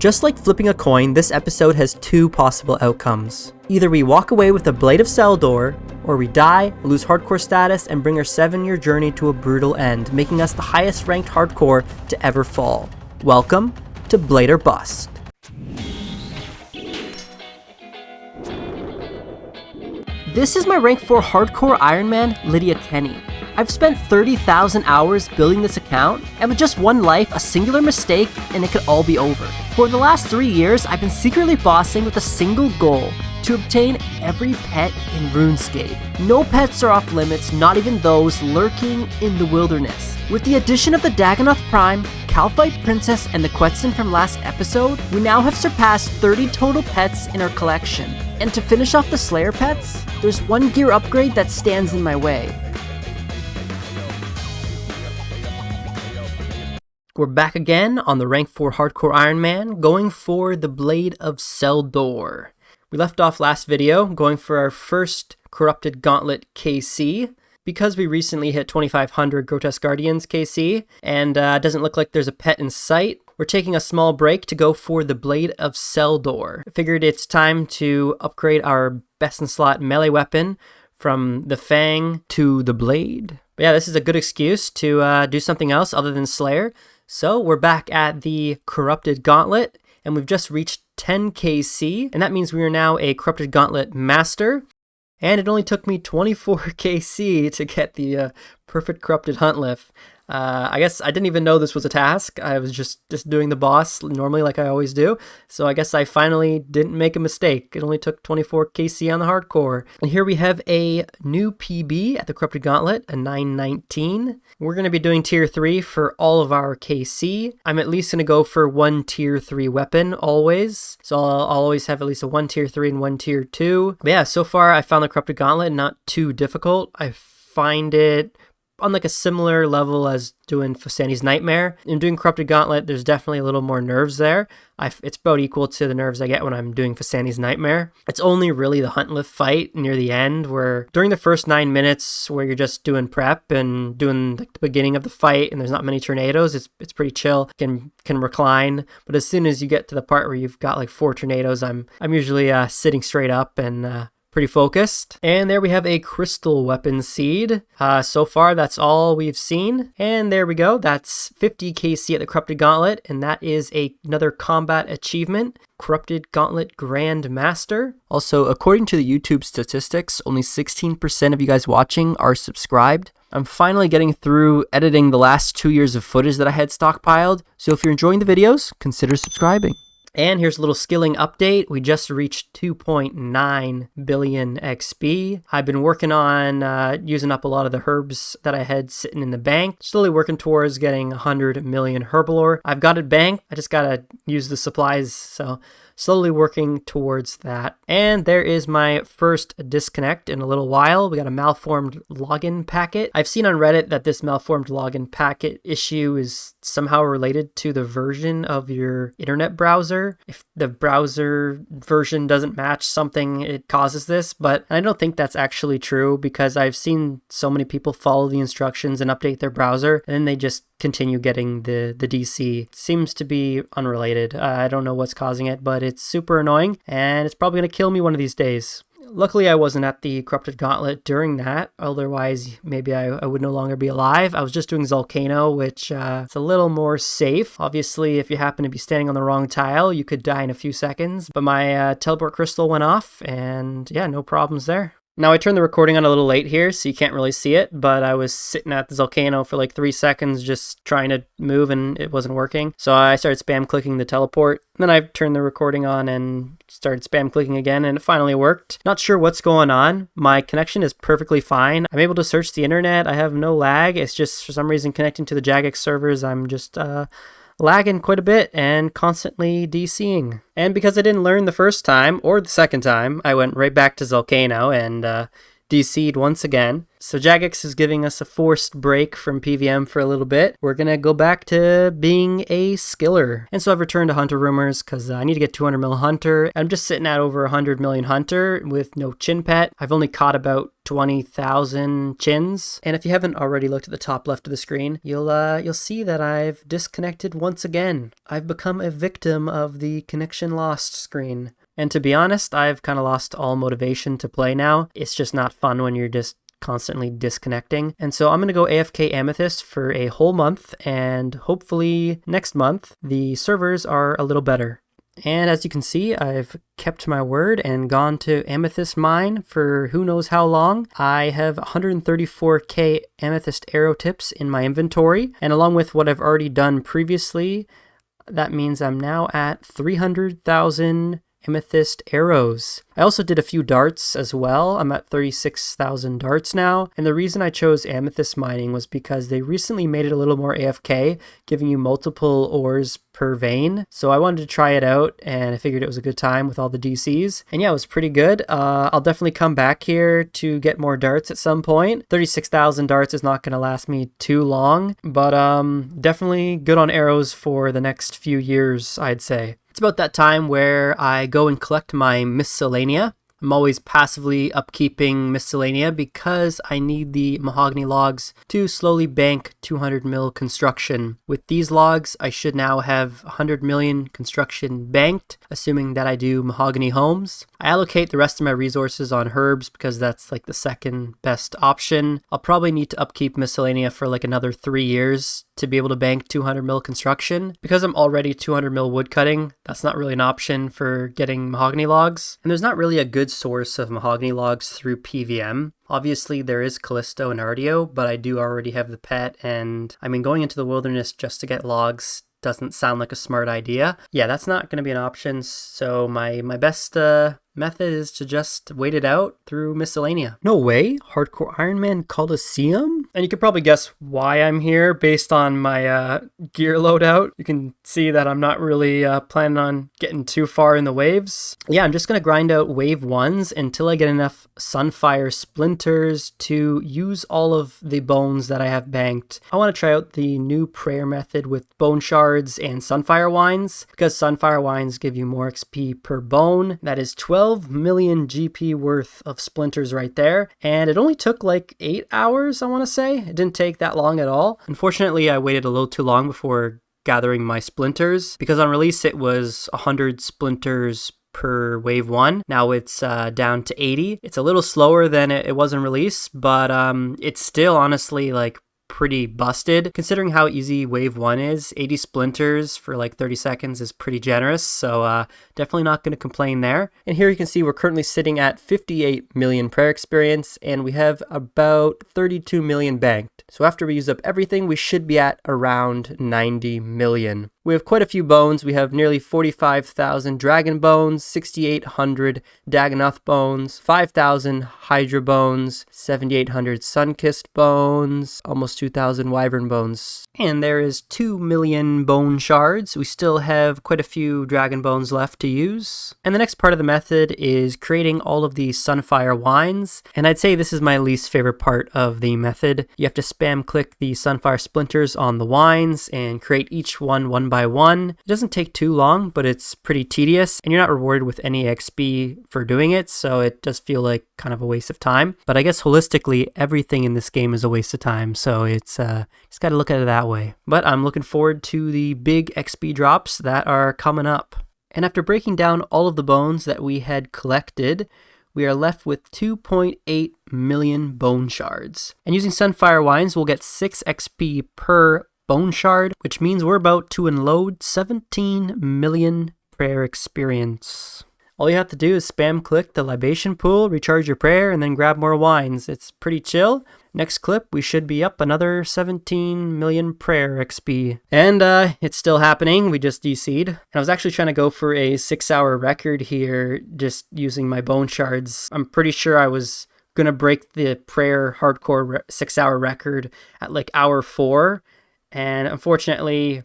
Just like flipping a coin, this episode has two possible outcomes. Either we walk away with the Blade of Saeldor, or we die, lose hardcore status, and bring our 7-year journey to a brutal end, making us the highest ranked hardcore to ever fall. Welcome to Blade or Bust. This is my rank 4 hardcore Ironman, Lydia Kenny. I've spent 30,000 hours building this account, and with just one life, a singular mistake, and it could all be over. For the last 3 years, I've been secretly bossing with a single goal: to obtain every pet in RuneScape. No pets are off limits, not even those lurking in the wilderness. With the addition of the Dagannoth Prime, Calphite Princess, and the Quetzin from last episode, we now have surpassed 30 total pets in our collection. And to finish off the Slayer pets, there's one gear upgrade that stands in my way. We're back again on the rank 4 hardcore Ironman, going for the Blade of Saeldor. We left off last video going for our first Corrupted Gauntlet KC, because we recently hit 2500 Grotesque Guardians KC, and doesn't look like there's a pet in sight. We're taking a small break to go for the Blade of Saeldor. I figured it's time to upgrade our best in slot melee weapon from the Fang to the Blade. But yeah, this is a good excuse to do something else other than Slayer. So we're back at the Corrupted Gauntlet, and we've just reached 10 KC, and that means we are now a Corrupted Gauntlet Master. And it only took me 24 KC to get the perfect Corrupted Huntlift. I guess I didn't even know this was a task. I was just doing the boss normally like I always do. So I guess I finally didn't make a mistake. It only took 24 KC on the hardcore. And here we have a new PB at the Corrupted Gauntlet, a 919. We're going to be doing tier 3 for all of our KC. I'm at least going to go for one tier 3 weapon always. So I'll always have at least a 1 tier 3 and 1 tier 2. But yeah, so far I found the Corrupted Gauntlet not too difficult. I find it on like a similar level as doing Fosani's Nightmare. In doing Corrupted Gauntlet, there's definitely a little more nerves there. It's about equal to the nerves I get when I'm doing Fosani's Nightmare. It's only really the Huntlift fight near the end, where during the first 9 minutes where you're just doing prep and doing like the beginning of the fight and there's not many tornadoes, it's pretty chill, can recline. But as soon as you get to the part where you've got like 4 tornadoes, I'm usually sitting straight up and pretty focused. And there we have a crystal weapon seed. So far that's all we've seen, and there we go. That's 50 KC at the Corrupted Gauntlet, and that is another combat achievement, Corrupted Gauntlet Grand Master. Also, according to the YouTube statistics, only 16% of you guys watching are subscribed. I'm finally getting through editing the last 2 years of footage that I had stockpiled, so if you're enjoying the videos, consider subscribing. And here's a little skilling update. We just reached 2.9 billion XP. I've been working on using up a lot of the herbs that I had sitting in the bank. Slowly working towards getting 100 million herbalore. I've got it banked. I just gotta use the supplies. So slowly working towards that. And there is my first disconnect in a little while. We got a malformed login packet. I've seen on Reddit that this malformed login packet issue is somehow related to the version of your internet browser. If the browser version doesn't match something, it causes this, but I don't think that's actually true, because I've seen so many people follow the instructions and update their browser, and then they just continue getting the DC. It seems to be unrelated. I don't know what's causing it, but it's super annoying, and it's probably going to kill me one of these days. Luckily, I wasn't at the Corrupted Gauntlet during that. Otherwise, maybe I would no longer be alive. I was just doing Volcano, which is a little more safe. Obviously, if you happen to be standing on the wrong tile, you could die in a few seconds. But my teleport crystal went off, and yeah, no problems there. Now, I turned the recording on a little late here, so you can't really see it, but I was sitting at the volcano for like 3 seconds just trying to move, and it wasn't working. So I started spam clicking the teleport. Then I turned the recording on and started spam clicking again, and it finally worked. Not sure what's going on. My connection is perfectly fine. I'm able to search the internet. I have no lag. It's just for some reason connecting to the Jagex servers, I'm just lagging quite a bit and constantly DCing. And because I didn't learn the first time or the second time, I went right back to Volcano and DC'd once again. So Jagex is giving us a forced break from PVM for a little bit. We're gonna go back to being a skiller. And so I've returned to Hunter Rumors because I need to get 200 mil Hunter. I'm just sitting at over 100 million Hunter with no chin pet. I've only caught about 20,000 chins. And if you haven't already looked at the top left of the screen, you'll see that I've disconnected once again. I've become a victim of the connection lost screen. And to be honest, I've kind of lost all motivation to play now. It's just not fun when you're just constantly disconnecting. And so I'm going to go AFK Amethyst for a whole month, and hopefully next month the servers are a little better. And as you can see, I've kept my word and gone to Amethyst Mine for who knows how long. I have 134k Amethyst arrow tips in my inventory, and along with what I've already done previously, that means I'm now at 300,000 amethyst arrows. I also did a few darts as well. I'm at 36,000 darts now. And the reason I chose amethyst mining was because they recently made it a little more AFK, giving you multiple ores per vein. So I wanted to try it out, and I figured it was a good time with all the DCs. And yeah, it was pretty good. I'll definitely come back here to get more darts at some point. 36,000 darts is not going to last me too long, but definitely good on arrows for the next few years, I'd say. It's about that time where I go and collect my miscellanea. I'm always passively upkeeping miscellanea because I need the mahogany logs to slowly bank 200 mil construction. With these logs, I should now have 100 million construction banked, assuming that I do mahogany homes. I allocate the rest of my resources on herbs because that's like the second best option. I'll probably need to upkeep miscellanea for like another 3 years to be able to bank 200 mil construction. Because I'm already 200 mil wood cutting, that's not really an option for getting mahogany logs. And there's not really a good source of mahogany logs through PVM. Obviously there is Callisto and Artio, but I do already have the pet, and I mean, going into the wilderness just to get logs doesn't sound like a smart idea. Yeah, that's not going to be an option, so my best method is to just wait it out through miscellanea. No way, Hardcore Iron Man Coliseum? And you can probably guess why I'm here based on my gear loadout. You can see that I'm not really planning on getting too far in the waves. Yeah, I'm just going to grind out wave 1s until I get enough Sunfire splinters to use all of the bones that I have banked. I want to try out the new prayer method with bone shards and Sunfire Wines, because Sunfire Wines give you more XP per bone. That is 12 million GP worth of splinters right there, and it only took like 8 hours, I want to say. It didn't take that long at all. Unfortunately, I waited a little too long before gathering my splinters, because on release it was 100 splinters per wave 1. Now it's down to 80. It's a little slower than it was in release, but it's still honestly like pretty busted considering how easy wave 1 is. 80 splinters for like 30 seconds is pretty generous, so definitely not going to complain there. And here you can see we're currently sitting at 58 million prayer experience, and we have about 32 million banked. So after we use up everything, we should be at around 90 million. We have quite a few bones. We have nearly 45,000 dragon bones, 6,800 Dagonoth bones, 5,000 Hydra bones, 7,800 sun-kissed bones, almost 2,000 wyvern bones. And there is 2 million bone shards. We still have quite a few dragon bones left to use. And the next part of the method is creating all of these Sunfire Wines. And I'd say this is my least favorite part of the method. You have to spam click the Sunfire splinters on the wines and create each one by one. It doesn't take too long, but it's pretty tedious, and you're not rewarded with any XP for doing it, so it does feel like kind of a waste of time. But I guess holistically, everything in this game is a waste of time, so it's just got to look at it that way. But I'm looking forward to the big XP drops that are coming up. And after breaking down all of the bones that we had collected, we are left with 2.8 million bone shards. And using Sunfire Wines, we'll get 6 XP per bone shard, which means we're about to unload 17 million prayer experience. All you have to do is spam click the libation pool, recharge your prayer, and then grab more wines. It's pretty chill. Next clip, we should be up another 17 million prayer XP. And it's still happening. We just DC'd. And I was actually trying to go for a 6-hour record here, just using my bone shards. I'm pretty sure I was going to break the prayer hardcore 6-hour record at like hour 4. And unfortunately,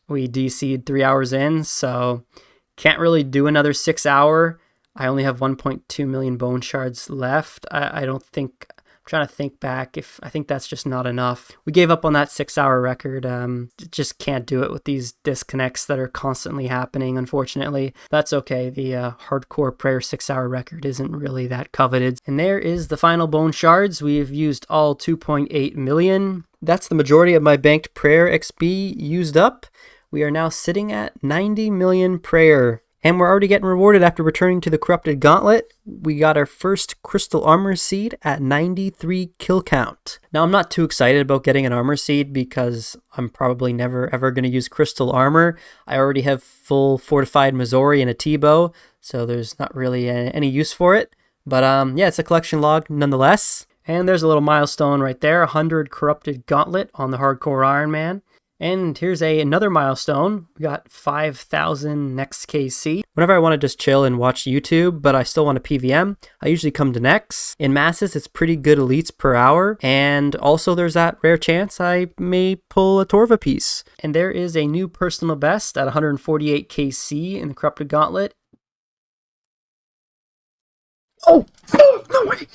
we DC'd 3 hours in, so can't really do another 6 hour. I only have 1.2 million bone shards left. I don't think... I'm trying to think back. I think that's just not enough. We gave up on that 6-hour record. Just can't do it with these disconnects that are constantly happening, unfortunately. That's okay. The hardcore prayer 6-hour record isn't really that coveted. And there is the final bone shards. We've used all 2.8 million. That's the majority of my banked prayer XP used up. We are now sitting at 90 million prayer. And we're already getting rewarded after returning to the Corrupted Gauntlet. We got our first Crystal Armor Seed at 93 kill count. Now, I'm not too excited about getting an Armor Seed because I'm probably never ever going to use Crystal Armor. I already have full Fortified Missouri and a T-Bow, so there's not really any use for it. But yeah, it's a collection log nonetheless. And there's a little milestone right there, 100 Corrupted Gauntlet on the Hardcore Iron Man. And here's another milestone. We got 5,000 next KC. Whenever I want to just chill and watch YouTube, but I still want a PVM, I usually come to Nex. In masses, it's pretty good elites per hour. And also there's that rare chance I may pull a Torva piece. And there is a new personal best at 148 KC in the Corrupted Gauntlet. Oh, no way!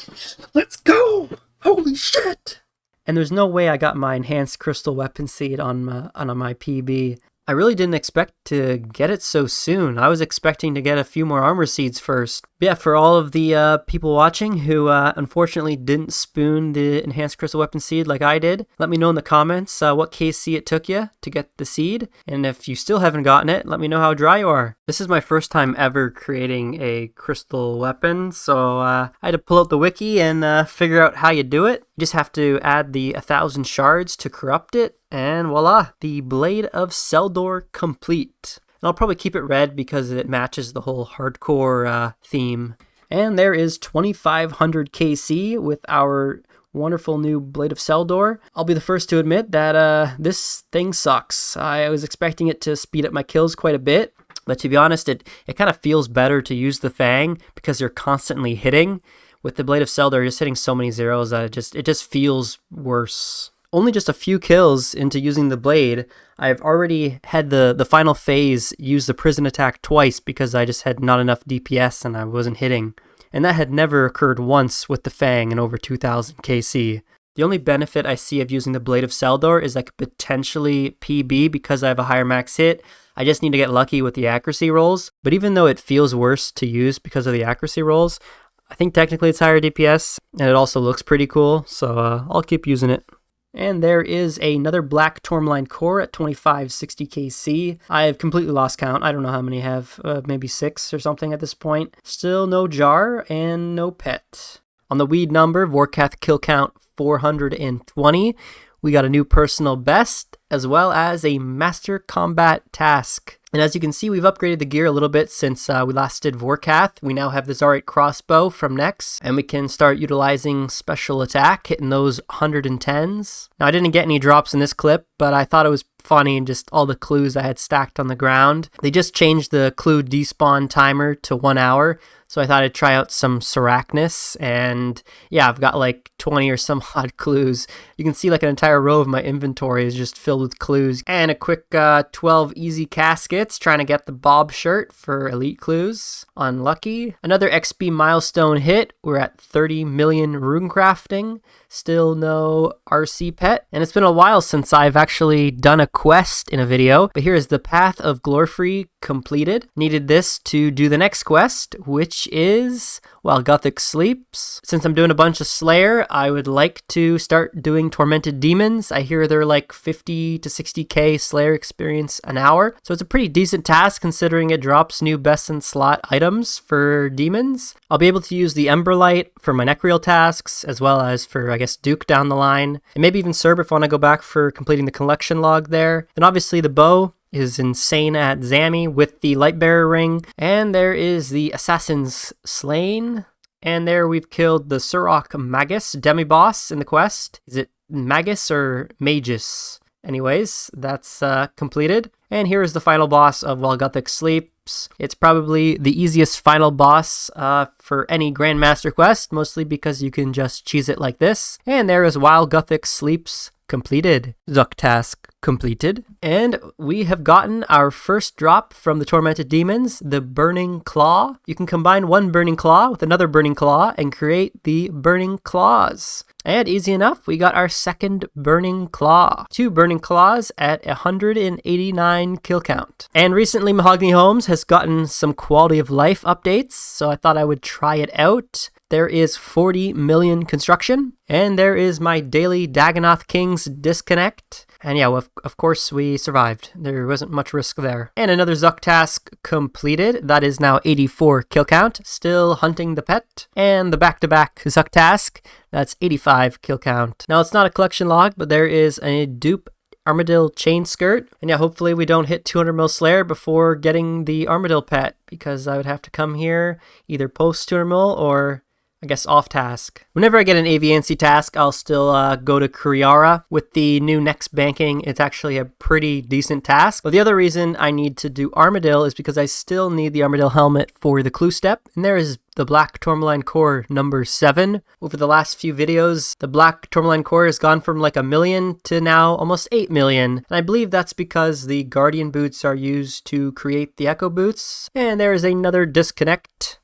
Let's go! Holy shit! And there's no way I got my enhanced crystal weapon seed on my PB. I really didn't expect to get it so soon. I was expecting to get a few more armor seeds first. But yeah, for all of the people watching who unfortunately didn't spoon the enhanced crystal weapon seed like I did, let me know in the comments what KC it took you to get the seed. And if you still haven't gotten it, let me know how dry you are. This is my first time ever creating a crystal weapon, so I had to pull out the wiki and figure out how you do it. You just have to add the 1,000 shards to corrupt it. And voila, the Blade of Saeldor complete. And I'll probably keep it red because it matches the whole hardcore theme. And there is 2,500 KC with our wonderful new Blade of Saeldor. I'll be the first to admit that this thing sucks. I was expecting it to speed up my kills quite a bit. But to be honest, it kind of feels better to use the Fang because you're constantly hitting. With the Blade of Saeldor, you're just hitting so many zeros that it just feels worse. Only just a few kills into using the blade, I've already had the final phase use the prison attack twice because I just had not enough DPS and I wasn't hitting. And that had never occurred once with the Fang in over 2,000 KC. The only benefit I see of using the Blade of Saeldor is I could potentially PB because I have a higher max hit. I just need to get lucky with the accuracy rolls. But even though it feels worse to use because of the accuracy rolls, I think technically it's higher DPS and it also looks pretty cool. So I'll keep using it. And there is another black tourmaline core at 2560 KC. I've completely lost count. I don't know how many I have, maybe 6 or something at this point. Still no jar and no pet. On the weed number, Vorkath kill count 420. We got a new personal best as well as a master combat task. And as you can see, we've upgraded the gear a little bit since we last did Vorkath. We now have the Zarite crossbow from Nex, and we can start utilizing special attack, hitting those 110s. Now, I didn't get any drops in this clip, but I thought it was funny and just all the clues I had stacked on the ground. They just changed the clue despawn timer to 1 hour, so I thought I'd try out some Sarachnis, and yeah, I've got like 20 or some odd clues. You can see like an entire row of my inventory is just filled with clues, and a quick 12 easy caskets trying to get the Bob shirt for elite clues. Unlucky. Another XP milestone hit. We're at 30 million rune crafting. Still no RC pet, and it's been a while since I've actually done a quest in a video, but here is the Path of Glorfree completed. Needed this to do the next quest, which is while Gothic sleeps. Since I'm doing a bunch of Slayer, I would like to start doing Tormented Demons. I hear they're like 50 to 60k Slayer experience an hour, so it's a pretty decent task considering it drops new best in slot items for demons. I'll be able to use the Emberlight for my Necreal tasks, as well as for, I guess, Duke down the line, and maybe even Serb if I want to go back for completing the collection log there. And obviously the bow is insane at Zami with the Lightbearer ring, and there is the Assassin's Slain, and there we've killed the Surok Magus demi-boss in the quest. Is it Magus or Magus? Anyways, that's completed. And here is the final boss of While Gothic Sleeps. It's probably the easiest final boss for any Grandmaster quest, mostly because you can just cheese it like this. And there is While Gothic Sleeps completed. Zuck task completed. And we have gotten our first drop from the Tormented Demons, the Burning Claw. You can combine one Burning Claw with another Burning Claw and create the Burning Claws. And easy enough, we got our second Burning Claw. 2 Burning Claws at 189 kill count. And recently Mahogany Homes has gotten some quality of life updates, so I thought I would try it out. There is 40 million construction, and there is my daily Dagonoth King's disconnect. And yeah, well, of course we survived. There wasn't much risk there. And another Zuck task completed. That is now 84 kill count. Still hunting the pet. And the back-to-back Zuck task, that's 85 kill count. Now it's not a collection log, but there is a dupe Armadillo chain skirt. And yeah, hopefully we don't hit 200 mil Slayer before getting the Armadillo pet, because I would have to come here either post 200 mil or I guess off task. Whenever I get an AVNC task, I'll still go to Kuriara. With the new next banking, it's actually a pretty decent task. But the other reason I need to do Armadillo is because I still need the Armadillo helmet for the clue step. And there is the Black Tourmaline Core number 7. Over the last few videos, the Black Tourmaline Core has gone from like 1 million to now almost 8 million. And I believe that's because the Guardian boots are used to create the Echo boots. And there is another disconnect.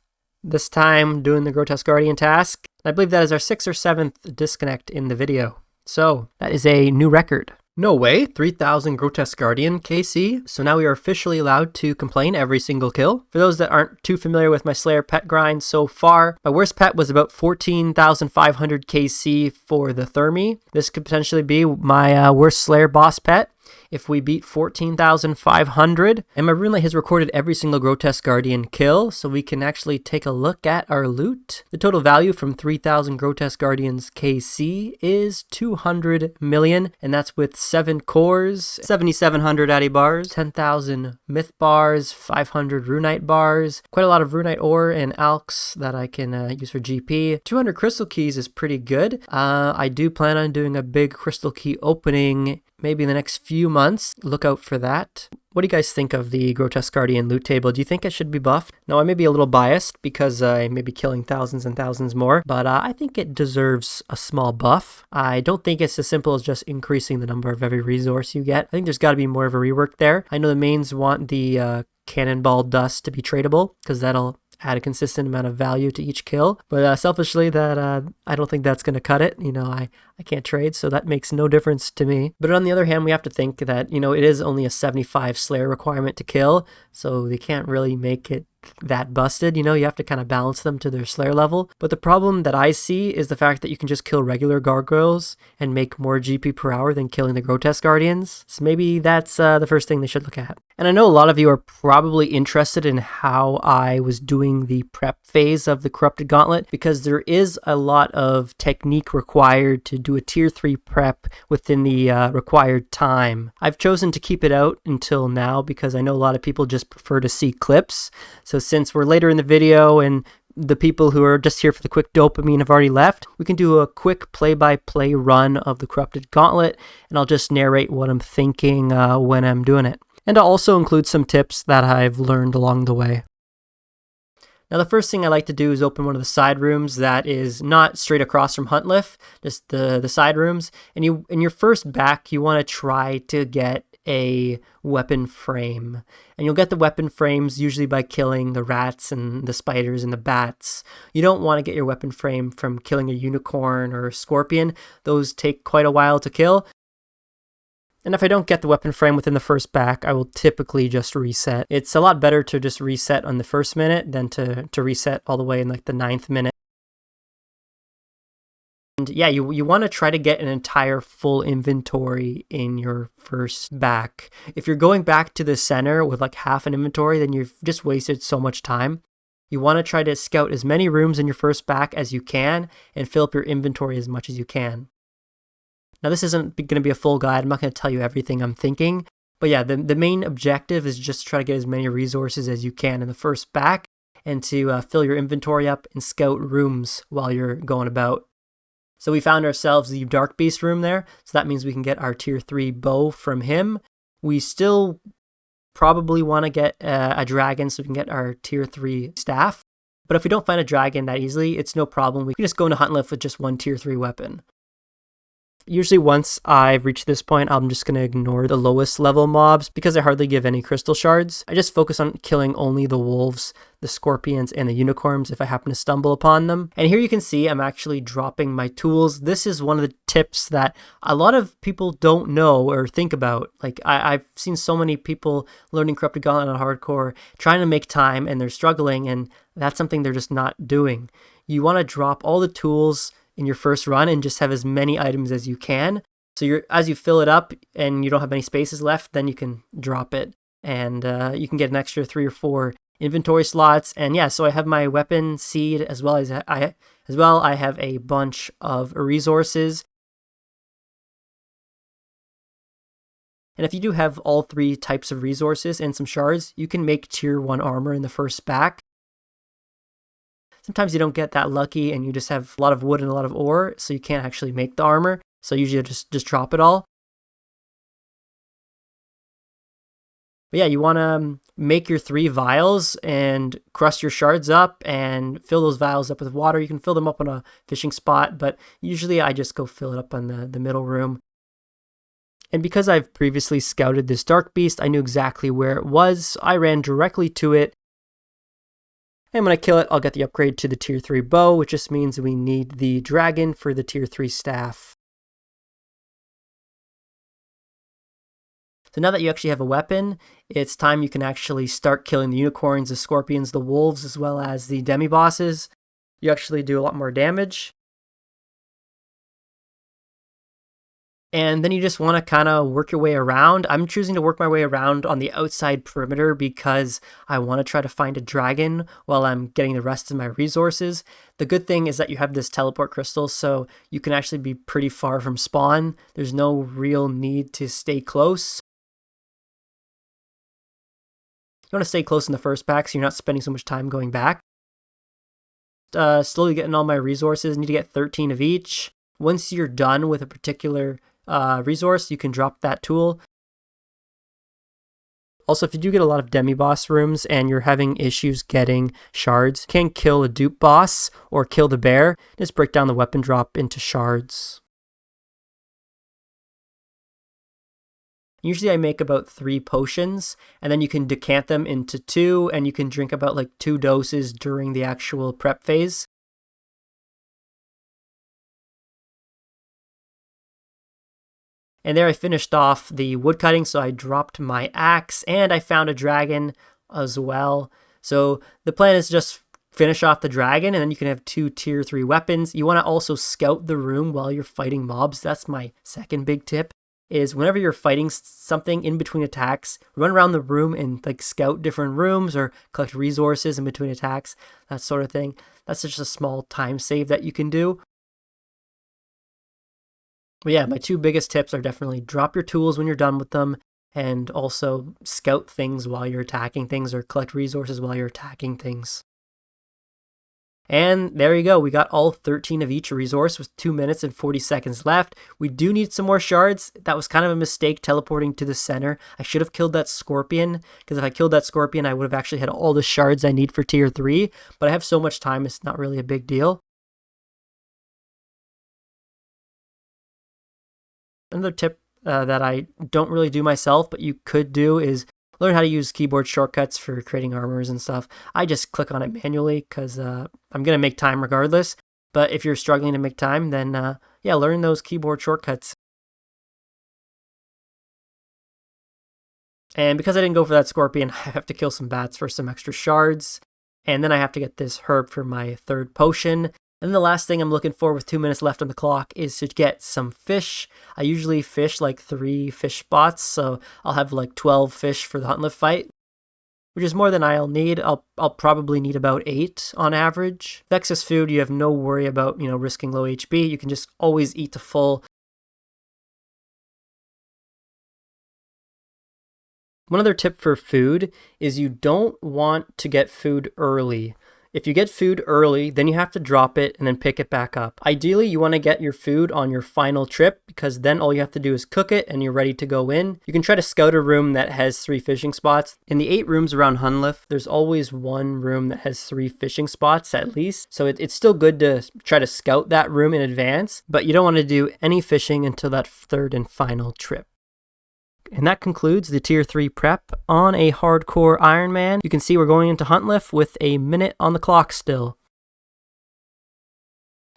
This time doing the Grotesque Guardian task. I believe that is our 6th or 7th disconnect in the video. So that is a new record. No way, 3,000 Grotesque Guardian KC. So now we are officially allowed to complain every single kill. For those that aren't too familiar with my Slayer pet grind so far, my worst pet was about 14,500 KC for the Thermi. This could potentially be my worst Slayer boss pet if we beat 14,500. And my runelite has recorded every single Grotesque Guardian kill, so we can actually take a look at our loot. The total value from 3,000 Grotesque Guardians KC is 200 million, and that's with 7 cores, 7,700 Addy bars, 10,000 myth bars, 500 runite bars, quite a lot of runite ore and alks that I can use for GP. 200 crystal keys is pretty good. I do plan on doing a big crystal key opening maybe in the next few months. Look out for that. What do you guys think of the Grotesque Guardian loot table? Do you think it should be buffed? Now, I may be a little biased because I may be killing thousands and thousands more, but I think it deserves a small buff. I don't think it's as simple as just increasing the number of every resource you get. I think there's got to be more of a rework there. I know the mains want the cannonball dust to be tradable because that'll add a consistent amount of value to each kill, but selfishly that I don't think that's going to cut it. You know, I can't trade, so that makes no difference to me. But on the other hand, we have to think that, you know, it is only a 75 Slayer requirement to kill, so they can't really make it that busted. You know, you have to kind of balance them to their Slayer level. But the problem that I see is the fact that you can just kill regular gargoyles and make more GP per hour than killing the Grotesque Guardians. So maybe that's the first thing they should look at. And I know a lot of you are probably interested in how I was doing the prep phase of the Corrupted Gauntlet, because there is a lot of technique required to do a tier 3 prep within the required time. I've chosen to keep it out until now because I know a lot of people just prefer to see clips. So since we're later in the video and the people who are just here for the quick dopamine have already left, we can do a quick play-by-play run of the Corrupted Gauntlet, and I'll just narrate what I'm thinking when I'm doing it. And I'll also include some tips that I've learned along the way. Now, the first thing I like to do is open one of the side rooms that is not straight across from Huntliff, just the side rooms. And in your first back, you want to try to get a weapon frame. And you'll get the weapon frames usually by killing the rats and the spiders and the bats. You don't want to get your weapon frame from killing a unicorn or a scorpion. Those take quite a while to kill. And if I don't get the weapon frame within the first back, I will typically just reset. It's a lot better to just reset on the first minute than to reset all the way in like the 9th minute. And yeah, you want to try to get an entire full inventory in your first back. If you're going back to the center with like half an inventory, then you've just wasted so much time. You want to try to scout as many rooms in your first back as you can and fill up your inventory as much as you can. Now, this isn't going to be a full guide. I'm not going to tell you everything I'm thinking. But yeah, the main objective is just to try to get as many resources as you can in the first back and to fill your inventory up and scout rooms while you're going about. So we found ourselves the Dark Beast room there. So that means we can get our tier 3 bow from him. We still probably want to get a dragon so we can get our tier 3 staff. But if we don't find a dragon that easily, it's no problem. We can just go into Huntliff with just one tier 3 weapon. Usually once I've reached this point, I'm just going to ignore the lowest level mobs because I hardly give any crystal shards. I just focus on killing only the wolves, the scorpions, and the unicorns if I happen to stumble upon them. And here you can see I'm actually dropping my tools. This is one of the tips that a lot of people don't know or think about. Like I've seen so many people learning Corrupted Gauntlet on hardcore, trying to make time, and they're struggling, and that's something they're just not doing. You want to drop all the tools in your first run and just have as many items as you can. So as you fill it up and you don't have any spaces left, then you can drop it, and you can get an extra 3 or 4 inventory slots. And yeah, so I have my weapon seed as well. I have a bunch of resources. And if you do have all 3 types of resources and some shards, you can make tier 1 armor in the first pack. Sometimes you don't get that lucky and you just have a lot of wood and a lot of ore, so you can't actually make the armor. So usually I just drop it all. But yeah, you want to make your 3 vials and crust your shards up and fill those vials up with water. You can fill them up on a fishing spot, but usually I just go fill it up on the middle room. And because I've previously scouted this dark beast, I knew exactly where it was. So I ran directly to it. And when I kill it, I'll get the upgrade to the tier 3 bow, which just means we need the dragon for the tier 3 staff. So now that you actually have a weapon, it's time you can actually start killing the unicorns, the scorpions, the wolves, as well as the demi-bosses. You actually do a lot more damage. And then you just want to kind of work your way around. I'm choosing to work my way around on the outside perimeter because I want to try to find a dragon while I'm getting the rest of my resources. The good thing is that you have this teleport crystal, so you can actually be pretty far from spawn. There's no real need to stay close. You want to stay close in the first pack so you're not spending so much time going back. Slowly getting all my resources. I need to get 13 of each. Once you're done with a particular resource, you can drop that tool. Also, if you do get a lot of demi-boss rooms and you're having issues getting shards, you can kill a dupe boss or kill the bear. Just break down the weapon drop into shards. Usually I make about 3 potions, and then you can decant them into 2, and you can drink about like 2 doses during the actual prep phase. And there I finished off the woodcutting, so I dropped my axe, and I found a dragon as well. So the plan is just finish off the dragon, and then you can have 2 tier 3 weapons. You want to also scout the room while you're fighting mobs. That's my second big tip, is whenever you're fighting something in between attacks, run around the room and like scout different rooms or collect resources in between attacks, that sort of thing. That's just a small time save that you can do. But yeah, my 2 biggest tips are definitely drop your tools when you're done with them, and also scout things while you're attacking things or collect resources while you're attacking things. And there you go, we got all 13 of each resource with 2 minutes and 40 seconds left. We do need some more shards. That was kind of a mistake teleporting to the center. I should have killed that scorpion, because if I killed that scorpion, I would have actually had all the shards I need for tier 3, but I have so much time, it's not really a big deal. Another tip that I don't really do myself, but you could do, is learn how to use keyboard shortcuts for creating armors and stuff. I just click on it manually because I'm going to make time regardless. But if you're struggling to make time, then yeah, learn those keyboard shortcuts. And because I didn't go for that scorpion, I have to kill some bats for some extra shards. And then I have to get this herb for my 3rd potion. And the last thing I'm looking for with 2 minutes left on the clock is to get some fish. I usually fish like 3 fish spots, so I'll have like 12 fish for the hunt lift fight, which is more than I'll need. I'll probably need about 8 on average. With excess food, you have no worry about, risking low HP. You can just always eat to full. One other tip for food is you don't want to get food early. If you get food early, then you have to drop it and then pick it back up. Ideally, you want to get your food on your final trip because then all you have to do is cook it and you're ready to go in. You can try to scout a room that has 3 fishing spots. In the 8 rooms around Hunlif, there's always one room that has 3 fishing spots at least. So it's still good to try to scout that room in advance, but you don't want to do any fishing until that 3rd and final trip. And that concludes the Tier 3 prep on a hardcore Ironman. You can see we're going into Huntlif with a minute on the clock still.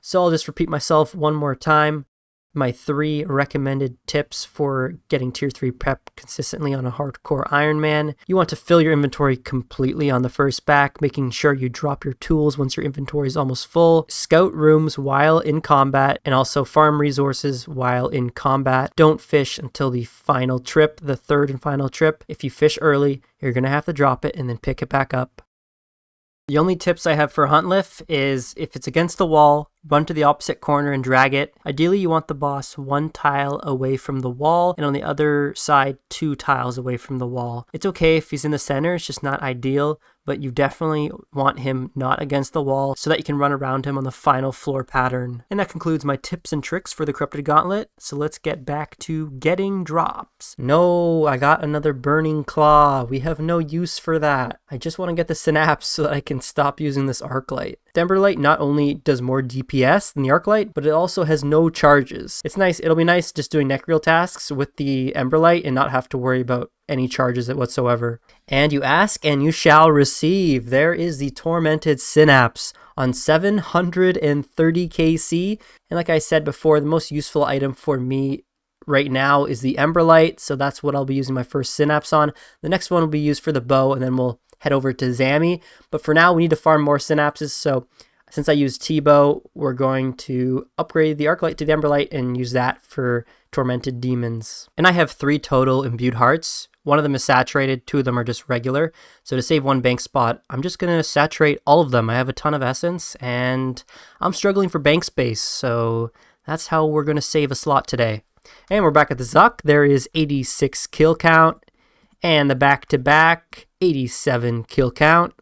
So I'll just repeat myself one more time. My 3 recommended tips for getting Tier 3 prep consistently on a hardcore Ironman. You want to fill your inventory completely on the first back, making sure you drop your tools once your inventory is almost full. Scout rooms while in combat, and also farm resources while in combat. Don't fish until the final trip, the 3rd and final trip. If you fish early, you're going to have to drop it and then pick it back up. The only tips I have for Huntlif is if it's against the wall, run to the opposite corner and drag it. Ideally, you want the boss 1 tile away from the wall, and on the other side, 2 tiles away from the wall. It's okay if he's in the center, it's just not ideal, but you definitely want him not against the wall so that you can run around him on the final floor pattern. And that concludes my tips and tricks for the Corrupted Gauntlet, so let's get back to getting drops. No, I got another Burning Claw. We have no use for that. I just want to get the Synapse so that I can stop using this Arclight. The Emberlight not only does more DPS than the Arclight, but it also has no charges. It's nice. It'll be nice just doing nechreel tasks with the Emberlight and not have to worry about any charges whatsoever. And you ask and you shall receive. There is the Tormented Synapse on 730 KC. And like I said before, the most useful item for me right now is the Emberlight, so that's what I'll be using my first Synapse on. The next one will be used for the bow, and then we'll head over to Zammy. But for now, we need to farm more Synapses, so since I use T-Bow, we're going to upgrade the Arclight to the Emberlight and use that for Tormented Demons. And I have 3 total Imbued Hearts. One of them is saturated, 2 of them are just regular. So to save 1 bank spot, I'm just going to saturate all of them. I have a ton of essence, and I'm struggling for bank space, so that's how we're going to save a slot today. And we're back at the Zuck. There is 86 kill count, and the back-to-back, 87 kill count,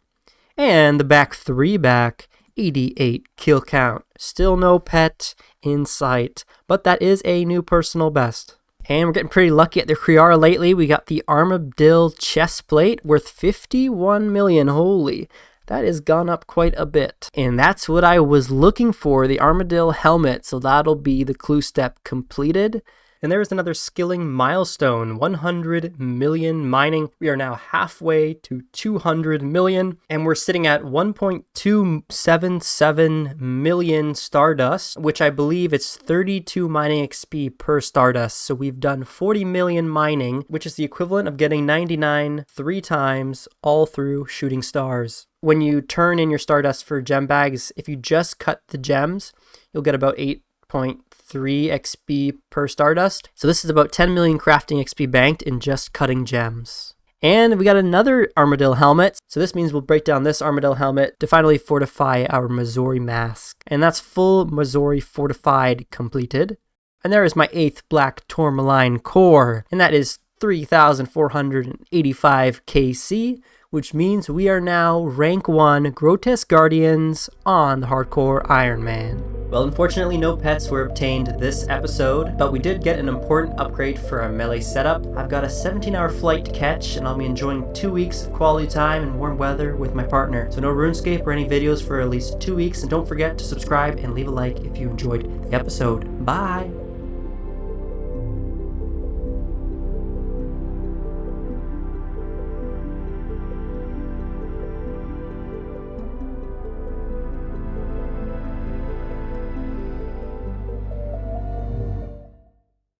and the back-3-back, 88 kill count. Still no pet in sight, but that is a new personal best. And we're getting pretty lucky at the Kriara lately. We got the Armadil chest plate worth 51 million. Holy, that has gone up quite a bit. And that's what I was looking for, the Armadil helmet. So that'll be the clue step completed. And there is another skilling milestone, 100 million mining. We are now halfway to 200 million, and we're sitting at 1.277 million Stardust, which I believe it's 32 mining XP per Stardust. So we've done 40 million mining, which is the equivalent of getting 99 3 times all through shooting stars. When you turn in your Stardust for gem bags, if you just cut the gems, you'll get about 8.3 XP per Stardust. So this is about 10 million crafting XP banked in just cutting gems. And we got another Armadil helmet. So this means we'll break down this Armadil helmet to finally fortify our Missouri mask. And that's full Missouri fortified completed. And there is my 8th Black Tourmaline core. And that is 3,485 KC, which means we are now rank 1 Grotesque Guardians on the Hardcore Ironman. Well, unfortunately no pets were obtained this episode, but we did get an important upgrade for our melee setup. I've got a 17-hour flight to catch, and I'll be enjoying 2 weeks of quality time in warm weather with my partner. So no RuneScape or any videos for at least 2 weeks, and don't forget to subscribe and leave a like if you enjoyed the episode. Bye!